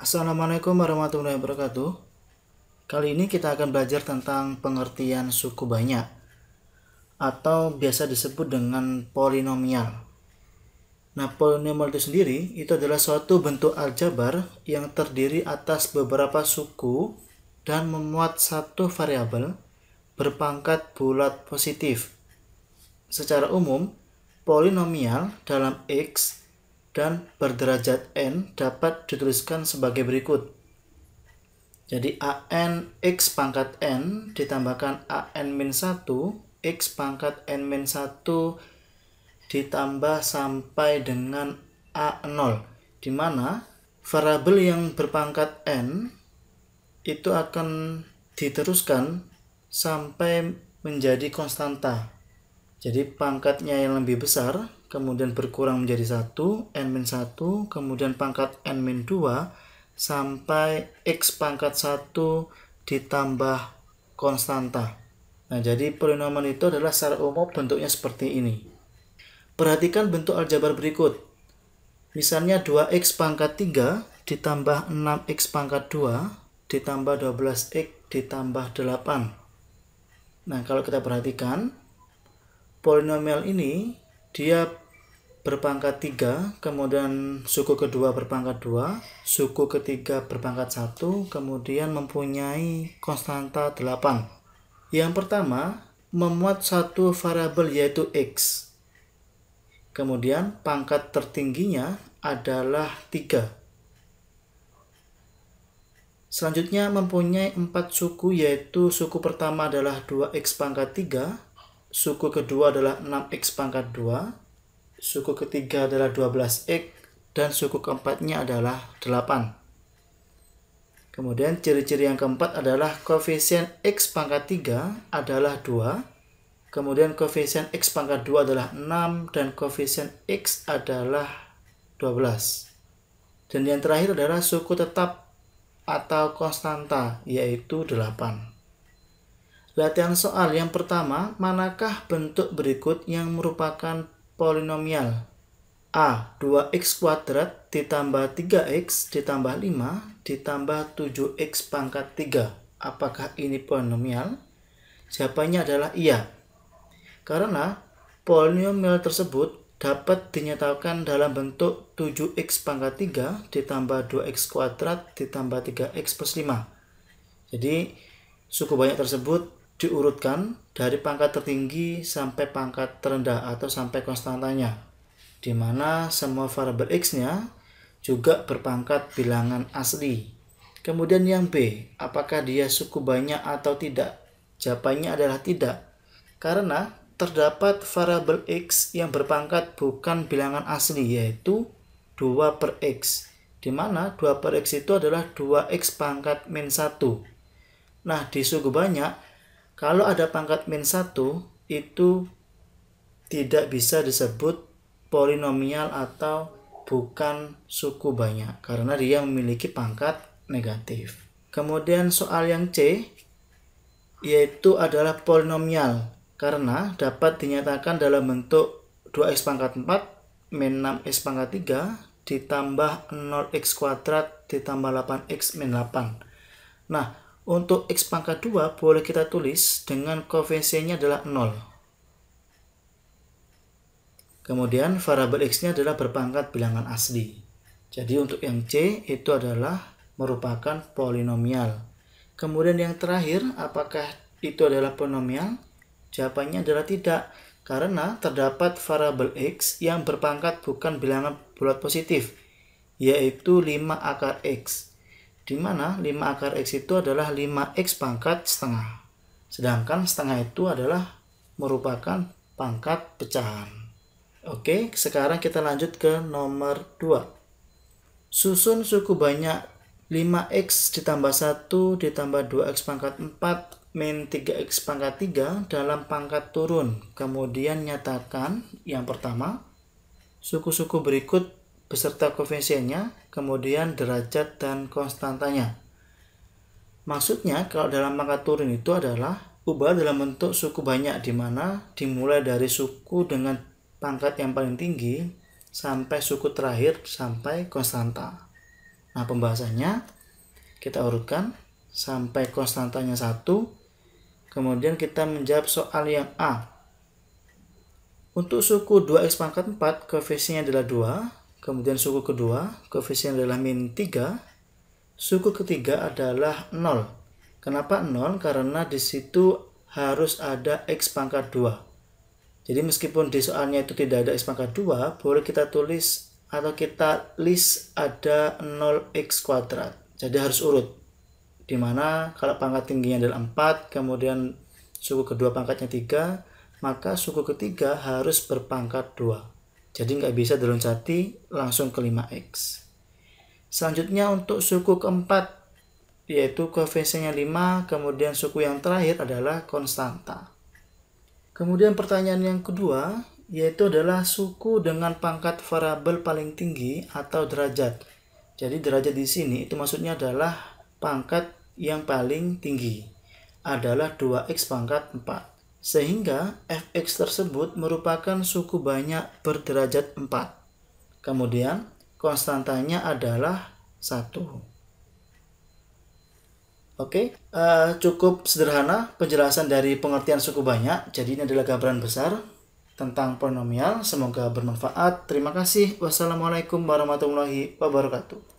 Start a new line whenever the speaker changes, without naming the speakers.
Assalamualaikum warahmatullahi wabarakatuh. Kali ini kita akan belajar tentang pengertian suku banyak atau biasa disebut dengan polinomial. Nah, polinomial itu sendiri itu adalah suatu bentuk aljabar yang terdiri atas beberapa suku dan memuat satu variabel berpangkat bulat positif. Secara umum, polinomial dalam X dan berderajat n dapat dituliskan sebagai berikut. Jadi an x pangkat n ditambahkan an-1 x pangkat n-1 ditambah sampai dengan a0, di mana variabel yang berpangkat n itu akan diteruskan sampai menjadi konstanta. Jadi pangkatnya yang lebih besar kemudian berkurang menjadi 1, n-1, kemudian pangkat n-2 sampai x pangkat 1 ditambah konstanta. Nah, jadi polinomial itu adalah secara umum bentuknya seperti ini. Perhatikan bentuk aljabar berikut. Misalnya 2x pangkat 3 ditambah 6x pangkat 2 ditambah 12x ditambah 8. Nah, kalau kita perhatikan, polinomial ini dia berpangkat 3, kemudian suku kedua berpangkat 2, suku ketiga berpangkat 1, kemudian mempunyai konstanta 8. Yang pertama, memuat satu variabel yaitu x. Kemudian pangkat tertingginya adalah 3. Selanjutnya mempunyai 4 suku, yaitu suku pertama adalah 2x pangkat 3, suku kedua adalah 6x pangkat 2, suku ketiga adalah 12x, dan suku keempatnya adalah 8. Kemudian ciri-ciri yang keempat adalah koefisien x pangkat 3 adalah 2, kemudian koefisien x pangkat 2 adalah 6, dan koefisien x adalah 12. Dan yang terakhir adalah suku tetap atau konstanta, yaitu 8. Latihan soal yang pertama, manakah bentuk berikut yang merupakan polinomial? A. 2x kuadrat ditambah 3x ditambah 5 ditambah 7x pangkat 3. Apakah ini polinomial? Jawabannya adalah iya. Karena polinomial tersebut dapat dinyatakan dalam bentuk 7x pangkat 3 ditambah 2x kuadrat ditambah 3x plus 5. Jadi, suku banyak tersebut diurutkan dari pangkat tertinggi sampai pangkat terendah atau sampai konstantanya, di mana semua variabel x-nya juga berpangkat bilangan asli. Kemudian yang B, apakah dia suku banyak atau tidak? Jawabannya adalah tidak, karena terdapat variabel x yang berpangkat bukan bilangan asli, yaitu 2 per x, di mana 2 per x itu adalah 2x pangkat min 1. Nah, di suku banyak, kalau ada pangkat min 1, itu tidak bisa disebut polinomial atau bukan suku banyak, karena dia memiliki pangkat negatif. Kemudian soal yang C, yaitu adalah polinomial, karena dapat dinyatakan dalam bentuk 2x pangkat 4 min 6x pangkat 3 ditambah 0x kuadrat ditambah 8x min 8. Nah, untuk x pangkat 2 boleh kita tulis dengan koefisiennya adalah 0. Kemudian variabel x-nya adalah berpangkat bilangan asli. Jadi untuk yang C itu adalah merupakan polinomial. Kemudian yang terakhir, apakah itu adalah polinomial? Jawabannya adalah tidak, karena terdapat variabel x yang berpangkat bukan bilangan bulat positif, yaitu 5 akar x. Di mana 5 akar x itu adalah 5x pangkat setengah. Sedangkan setengah itu adalah merupakan pangkat pecahan. Oke, sekarang kita lanjut ke nomor 2. Susun suku banyak 5x ditambah 1 ditambah 2x pangkat 4 min 3x pangkat 3 dalam pangkat turun. Kemudian nyatakan yang pertama, suku-suku berikut beserta koefisiennya, kemudian derajat dan konstantanya. Maksudnya kalau dalam pangkat turun itu adalah ubah dalam bentuk suku banyak, di mana dimulai dari suku dengan pangkat yang paling tinggi sampai suku terakhir sampai konstanta. Nah, pembahasannya kita urutkan sampai konstantanya 1. Kemudian kita menjawab soal yang A. Untuk suku 2x pangkat 4, koefisiennya adalah 2. Kemudian suku kedua, koefisiennya adalah min 3. Suku ketiga adalah 0. Kenapa 0? Karena di situ harus ada x pangkat 2. Jadi meskipun di soalnya itu tidak ada x pangkat 2, boleh kita tulis atau kita list ada 0x kuadrat. Jadi harus urut. Dimana kalau pangkat tingginya adalah 4, kemudian suku kedua pangkatnya 3, maka suku ketiga harus berpangkat 2. Jadi nggak bisa diloncati langsung ke 5x. Selanjutnya untuk suku keempat, yaitu koefisiennya 5, kemudian suku yang terakhir adalah konstanta. Kemudian pertanyaan yang kedua, yaitu adalah suku dengan pangkat variabel paling tinggi atau derajat. Jadi derajat di sini itu maksudnya adalah pangkat yang paling tinggi, adalah 2x pangkat 4. Sehingga fx tersebut merupakan suku banyak berderajat 4. Kemudian konstantanya adalah 1. Oke, cukup sederhana penjelasan dari pengertian suku banyak. Jadi ini adalah gambaran besar tentang polinomial. Semoga bermanfaat. Terima kasih. Wassalamualaikum warahmatullahi wabarakatuh.